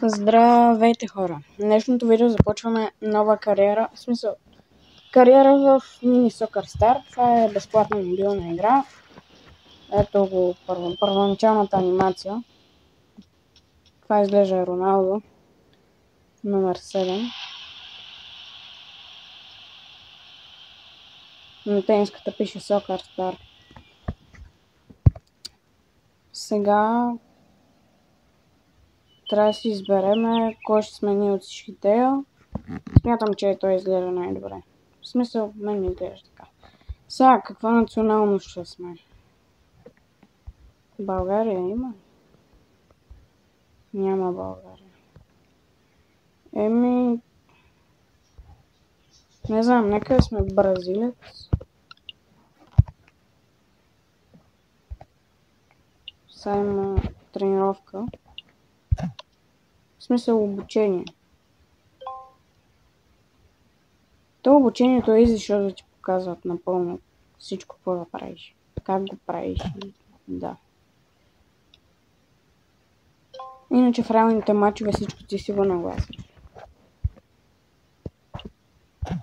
Здравейте, хора! В днешното видео започваме нова кариера, в смисъл кариера в Mini Soccer Star. Това е безплатна мобилна игра. Ето го първоначалната анимация. Това изглежда Роналдо, номер 7. На тениската пише Soccer Star. Сега трябва да си избереме кой ще смени от всички тея. Смятам, че той изглежда най-добре. В смисъл, мен ми изглежда така. Сега, каква националност ще сме? България има? Няма България. Не знам, нека сме бразилец. Сега има тренировка. В смисъл обучение. То обучението е защото да ти показват напълно всичко, какво да правиш. Как го правиш. Да. Иначе в реалните мачове всичко ти си го нагласиш.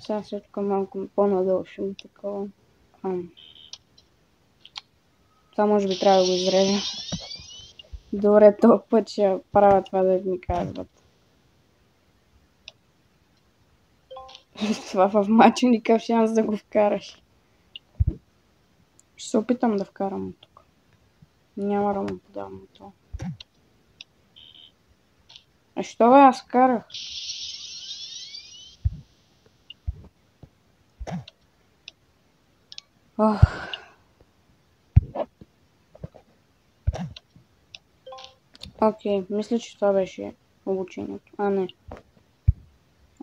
Сега всичко малко по-надолу ще му такова. Това може би трябва да го изрежа. Добре, този път ще правя това да ми казват. Това в мача никакъв шанс да го вкараш. Ще се опитам да вкарам от тук. Няма да му подавам от това. А що бе, аз вкарах? Окей, мисля, че това беше обучението. А, не.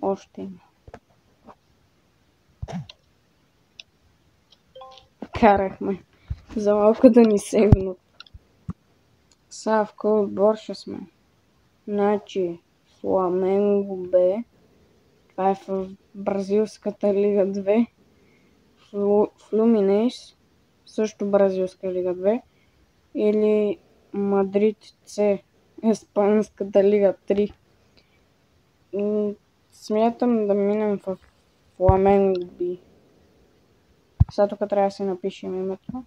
Още има. Карахме. За малко да ни сейвнат. Сега в кой отбор ще сме? Значи, Фламенго Б. Това е в Бразилската лига 2. Флуминейс. Също Бразилска лига 2. Или Мадрид С. Испанската лига 3. Смятам да минем в Фламенго Б. Сега тук трябва да си напишем името.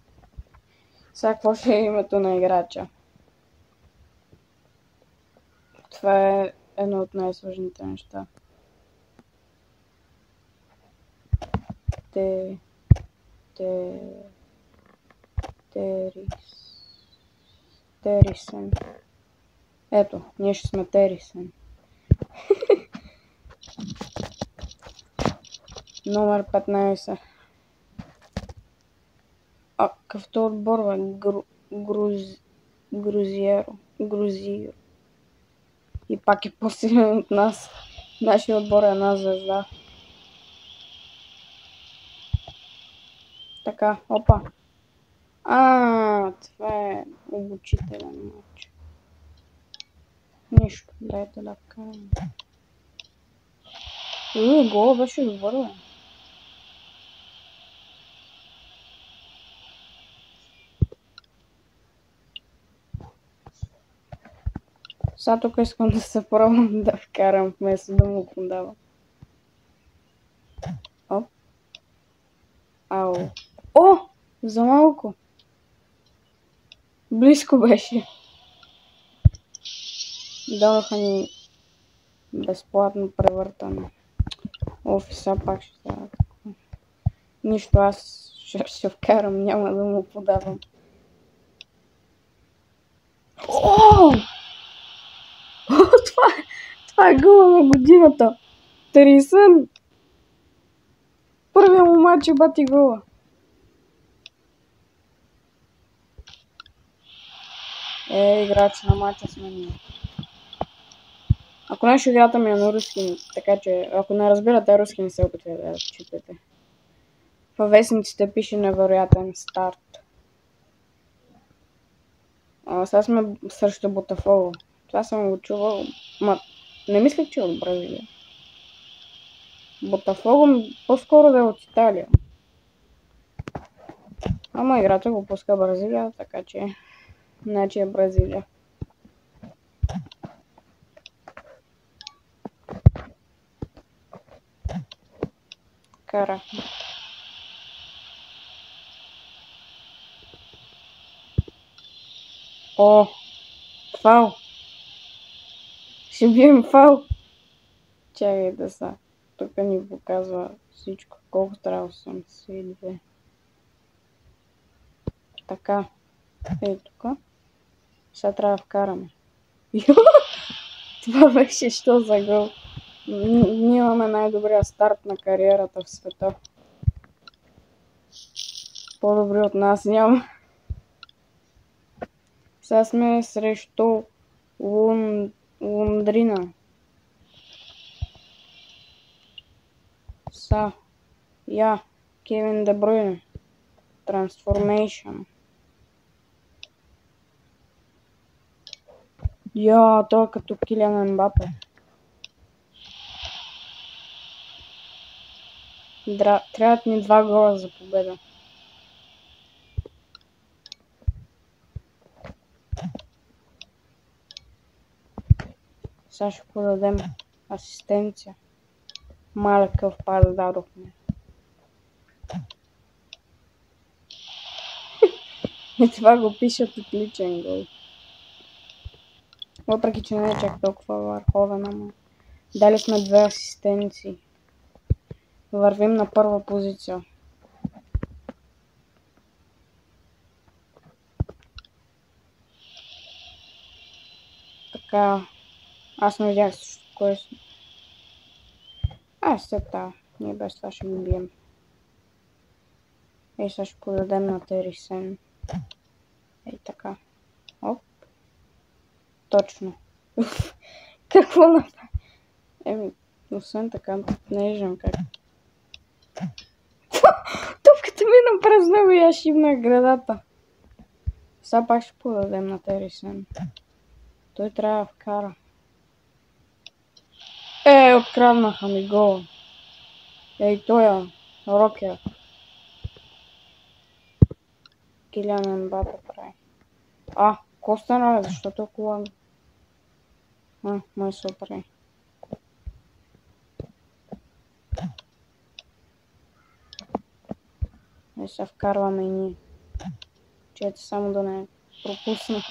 Сега какво ще е името на играча? Това е едно от най-сложните неща. Терисен. Ето, ние ще сме Терисен. Номер 15. Какъвто отбор бе? Грузиеро. И пак е по-силен от нас. Нашия отбор е една звезда. Така, опа. Това е обучителен матч. Нищо, дайте да вкарам. Гол беше добър, бе. Сега тук искам да се пробвам да вкарам вместо да му подавам. Оп. Ау. О! За малко. Близко беше. Дадоха ни безплатно превъртане. Офиса пак ще става такова. Нищо, аз ще вкарам, няма да му подавам. О! Това е гола на годината. Терисен. Първият му мач е бати гола. Играч на мача сме ние. Ако нещо играта ми е на руски, така че ако не разбирате руски, не се опитвайте да четете. Във вестниците пише невероятен старт. Сега сме срещу Ботафого. Това съм го чувал, не мислех, че е от Бразилия. Ботафого по-скоро да е от Италия. Ама играта го пуска Бразилия, така че значи е Бразилия. Вкарахме. О, фал. Ще бием фал. Чакай да са. Тук ни показва всичко. Колко трябва? 82. Така. Ей тук. Сега трябва да вкараме. Това беше що за гол. Ние имаме най-добрия старт на кариерата в света. По-добри от нас няма. Сега сме срещу Лондрина. Кевин Де Брuyne. Трансформейшън. Той е като Килиан Ембапе. Трябват ни 2 гола за победа. Сега ще подадем асистенция. Малъкъв пас дадохме. И това го пишат отличен гол. Въпреки че не е чак толкова върховен, ама дали сме 2 асистенции. Вървим на първа позиция. Така, аз не видях кой си. Сета, ние без това ще го бием. Сега ще подадем на Терисен. Така. Оп. Точно. Какво направи? Освен така, не виждам как. Топката мина през него и аз шибнах градата. Сега пак ще подадем на Терисен. Той трябва да вкара. Откраднаха ми гол. Той Рокер. Килиан Ембапе прави. Какво стана, защо толкова? Май се оправи. Сега вкарваме и ние. Чето само да не пропусна.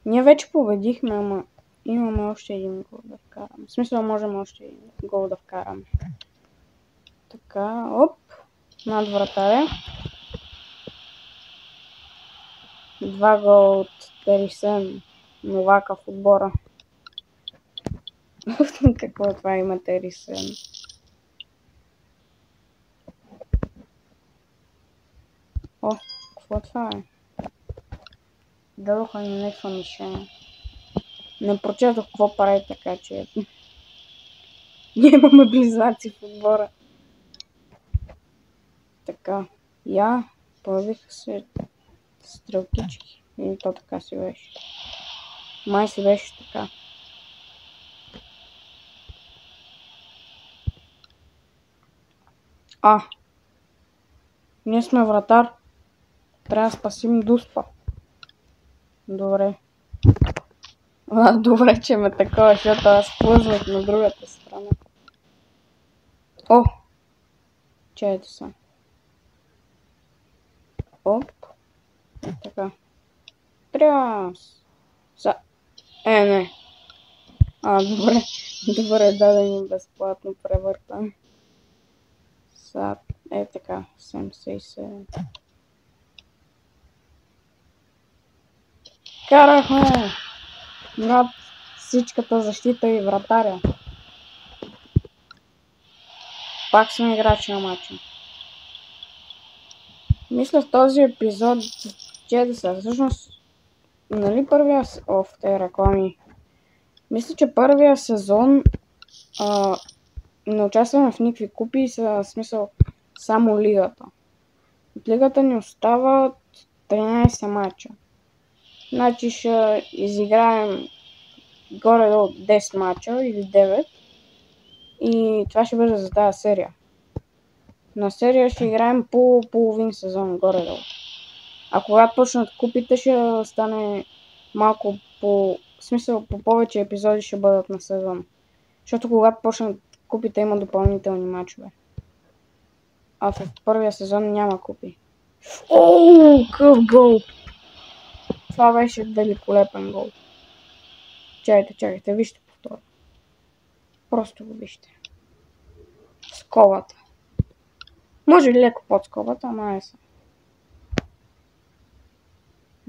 Ние вече победихме, ама имаме още един гол да вкараме. В смисъл можем още един гол да вкараме. Така, оп, над вратаря. 2 гола от Терисен, новака в отбора. Какво това има Терисен? Какво това е? Дадоха ни някаква мишена. Не прочетох какво прави, така че ние имаме близнаци в отбора. Така, появиха се стрелкички. Или то така си беше. Май си беше така. Ние сме вратар. Трябва да спасим Дуспа. Добре. Добре, че ме такова, защото аз плъзнах на другата страна. Чайте са. Оп. Така. Тряс. Не. Добре. Добре, даден безплатно превъртане. Така. 77. Карахме над всичката защита и вратаря. Пак сме играчи на матча. Мисля в този епизод, всъщност, нали първия в тези реклами? Мисля, че първия сезон не участваме в никакви купи, смисъл само лигата. От лигата ни остават 13 матча. Значи ще изиграем горе-долу 10 матча или 9. И това ще бъде за тази серия. На серия ще играем по половин сезон горе-долу. А когато почнат купите, ще стане малко по В смисъл, по повече епизоди ще бъдат на сезон. Защото когато почнат купите, има допълнителни мачове. А в първия сезон няма купи. Ооо, какъв гол! Това беше великолепен гол. Чакайте, вижте повтора. Просто го вижте. Скобата. Може ли леко под скобата, ама е са.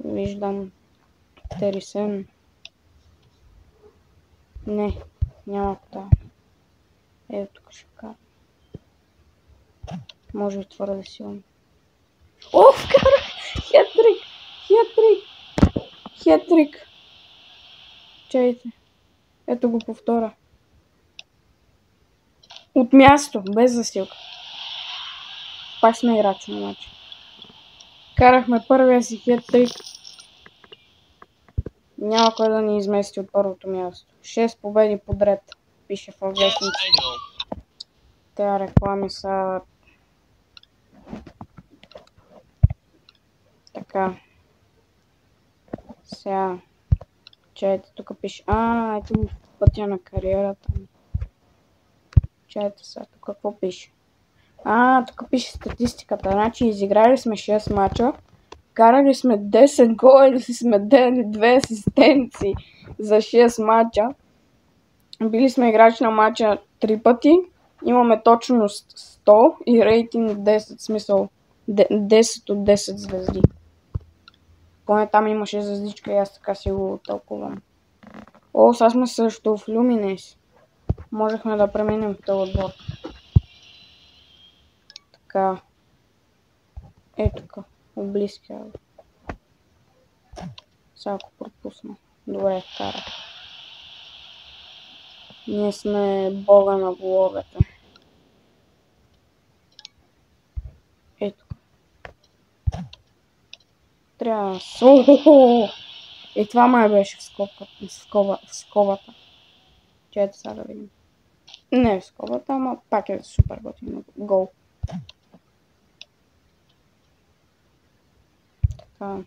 Виждам Терисен. Не, няма това. Ето тук ще вкара. Може би твърде силно. О, вкара! Хетрик! Чайте. Ето го повтора. От място, без засилка. Пак сме играчи на матча. Карахме първия си хетрик. Няма кой да ни измести от първото място. 6 победи подред. Пише в вестниците. Те реклами са... Така. Сега. Чайте, тук пише... ето пътя на кариерата. Чайте сега, тук какво пише? Тук пише статистиката. Значи изиграли сме 6 мача. Карали сме 10 гола или сме дали 2 асистенции за 6 мача. Били сме играчи на мача 3 пъти. Имаме точност 100 и рейтинг 10, смисъл 10 от 10 звезди. Поне там имаше звездичка и аз така си го тълкувам. Сега сме също в Люминес. Можехме да преминем в този отбор. Така. Ето тук. От близкия. Сега ако пропусна. Добре, вкара. Ние сме бога на головете. Ето. Трябва... И това май беше в скобата. Чето сега да видим. Не в скобата, ама пак е супер готин гол. Така.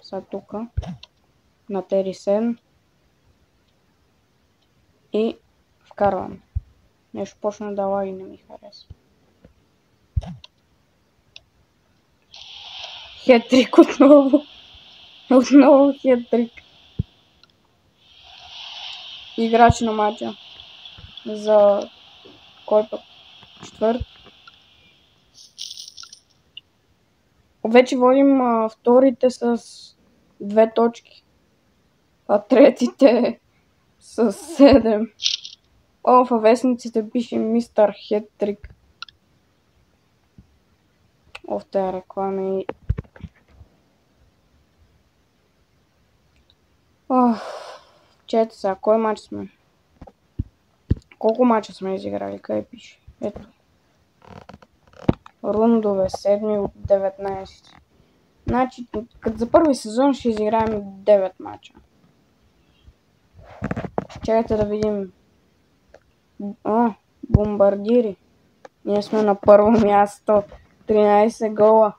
Сега тука. На Терисен. И вкарвам. Нещо почна да лаги, не ми харесва. Хетрик отново. Отново хетрик. Играч на матча. За кой път? Четвърт. Вече водим вторите с 2 точки. А третите с 7. Във вестниците пише мистер Хетрик. Тези реклами. Чете сега, кой матч сме? Колко матча сме изиграли? Къде пише? Ето. Рундове 7 от 19. Значи, като за първи сезон ще изиграем 9 матча. Чакайте да видим. Бомбардири. Ние сме на първо място. 13 гола.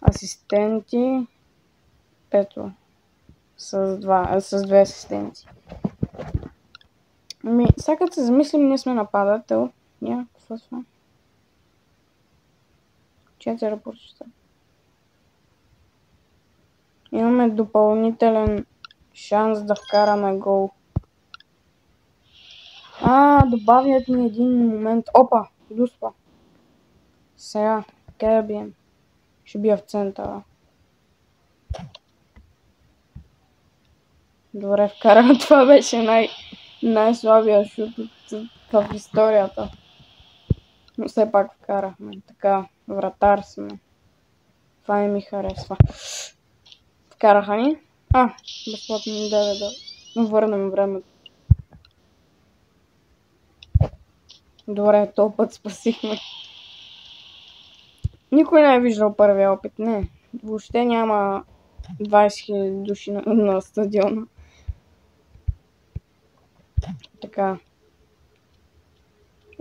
Асистенти. Ето. С 2 асистенти. Сега като се замислим, ние сме нападател. Какво сме? 4 прочета. Имаме допълнителен шанс да вкараме гол. Добавят ни един момент. Опа! Дуспа. Сега, къде да бием? Ще бия в центъра. Добре, вкарам. Това беше най-слабия шут в историята. Но все пак вкарахме. Така, вратар сме. Това не ми харесва. Вкараха ни. Безплатно ни даде да върнем времето. Добре, този път спасихме. Никой не е виждал първия опит, не. Въобще няма 20 000 души на стадиона. Така.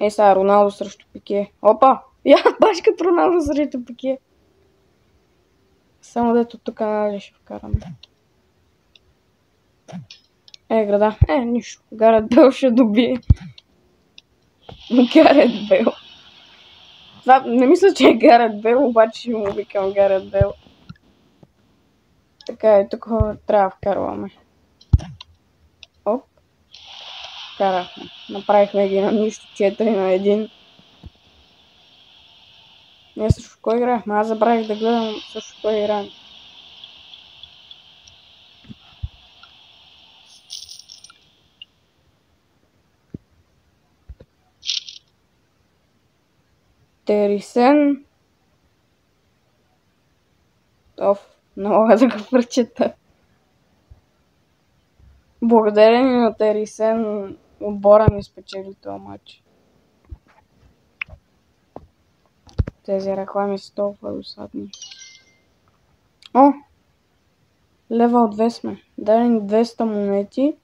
Сега Роналдо срещу Пике. Опа! Баш като Роналдо срещу Пике. Само дето тук ще вкараме. Града. Нищо. Гарет Бел ще добие. Гарет Бел. Това не мисля, че е Гарет Бел, обаче ще му викам Гарет Бел. Така тук трябва да вкарваме. Оп. Карахме. Направихме ги на нищо 4-1. Ние също кой играехме? Аз забравих да гледам също кой играем. Терисен. Не мога да го прочета. Благодарение на Терисен отбора ни спечели този матч. Тези реклами са толкова досадни. Левел 2 сме. Дай ни 200 монети,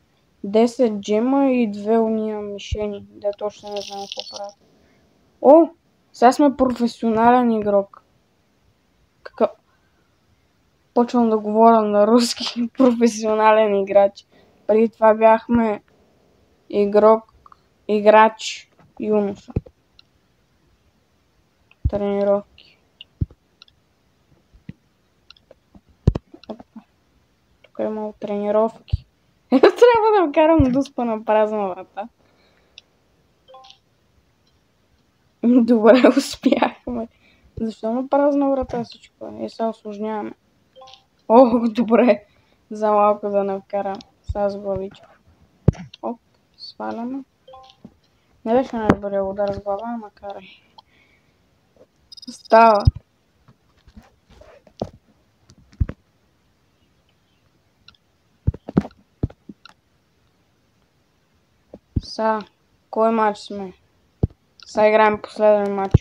10 джема и 2 уния мишени. Да, точно не знам какво правят. Сега сме професионален игрок. Почвам да говоря на руски. Професионален играч. Преди това бяхме играч юноша. Тренировки. Тук е имало тренировки. Трябва да вкарам дуспа на празна врата. Добре, успяхме. Защо на празна врата всичко? Сега осложняваме. Добре. За малко да не вкарам. Сега с главичка. Сваляме. Не беше най-добре удар с глава, ама карай. Става. Сега, кой матч сме? Сега играем последен матч.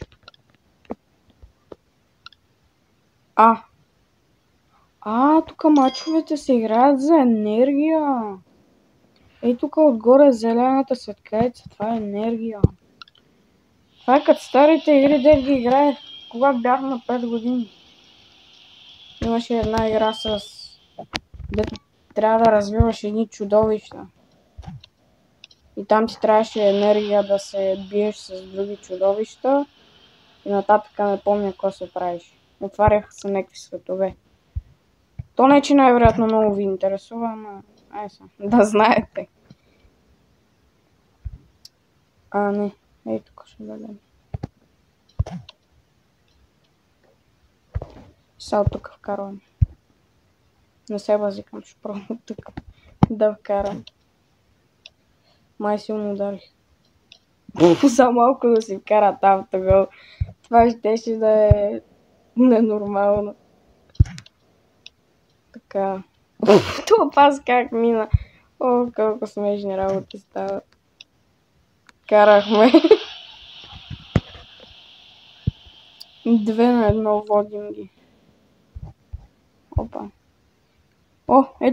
Тук матчовете се играят за енергия. Тук отгоре зелената светкавица, това е енергия. Това е като старите игри, де ги играех, когато бях на 5 години. Имаше една игра дето трябва да развиваш едни чудовища. И там ти трябваше енергия да се биеш с други чудовища. И нататък не помня какво се правиш. Отваряха се някакви светове. То не, че най-вероятно много ви интересува, ама да знаете. Не. Тук ще дадем. Сега тук вкарвам. Не се базикам, ще пробвам тук да вкарам. Май силно ударих. За малко да си вкара автогол. Това щеше да е ненормално. Така. Това пас как мина. Колко смешни работи стават. Карахме. 2-1 водим ги.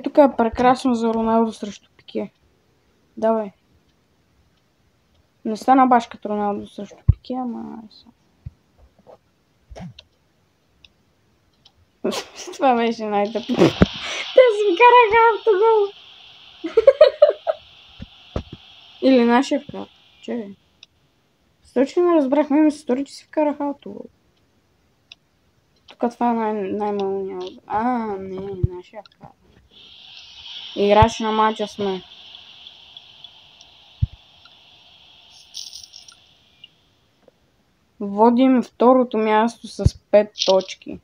Тук е прекрасно за Роналдо срещу Пике. Давай. Не стана баш като Роналдо срещу Пике, ама... Това беше най-тъпо. Те си вкараха автогол. Или нашия вкара. Че? Сточи не разбрахме, ми се стори, че си вкараха автогол. Тук това е най-малния. Не, нашия вкара. Играч на матча сме. Водим второто място с 5 точки.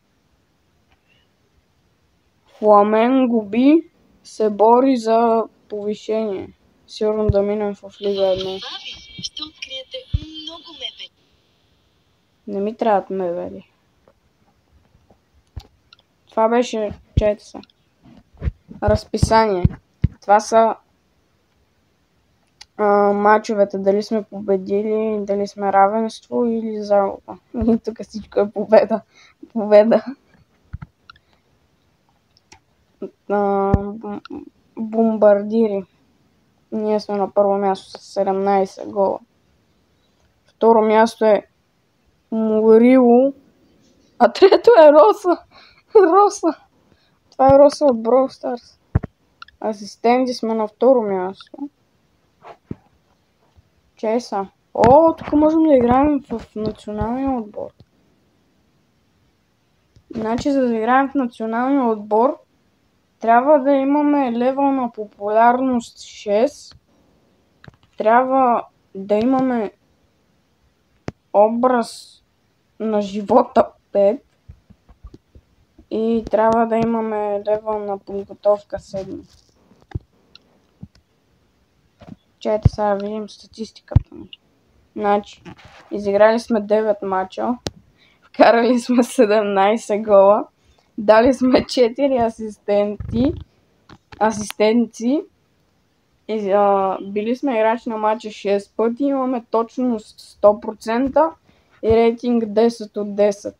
Фламенго Би се бори за повишение. Сигурно да минем в Лига 1. Ще откриете много мебели. Не ми трябват мебели. Това беше, чете се. Разписание. Това са мачовете. Дали сме победили, дали сме равенство или загуба. И тук всичко е победа. Победа. Бомбардири. Ние сме на първо място с 17 гола. Второ място е Морило. А трето е Роса. Роса. Това е Роса от Brawl Stars. Асистенти сме на второ място. Чеса. О, тук можем да играем в националния отбор. Значи, за да играем в националния отбор, трябва да имаме левел на популярност 6. Трябва да имаме образ на живота 5. И трябва да имаме левел на подготовка 7. Чайте сега да видим статистиката ни. Значи, изиграли сме 9 мача, вкарали сме 17 гола, дали сме 4 асистенции, били сме играчи на мача 6 пъти, имаме точност 100% и рейтинг 10 от 10.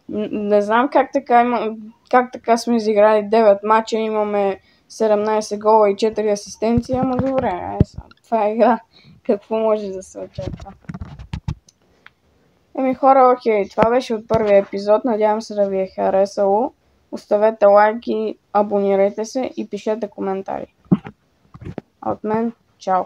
Не знам как така сме изиграли 9 мача, имаме 17 гола и 4 асистенции, ама добре, това е игра. Какво може да се очаква? Хора, окей, това беше от първия епизод, надявам се да ви е харесало. Оставете лайки, абонирайте се и пишете коментари. От мен, чао!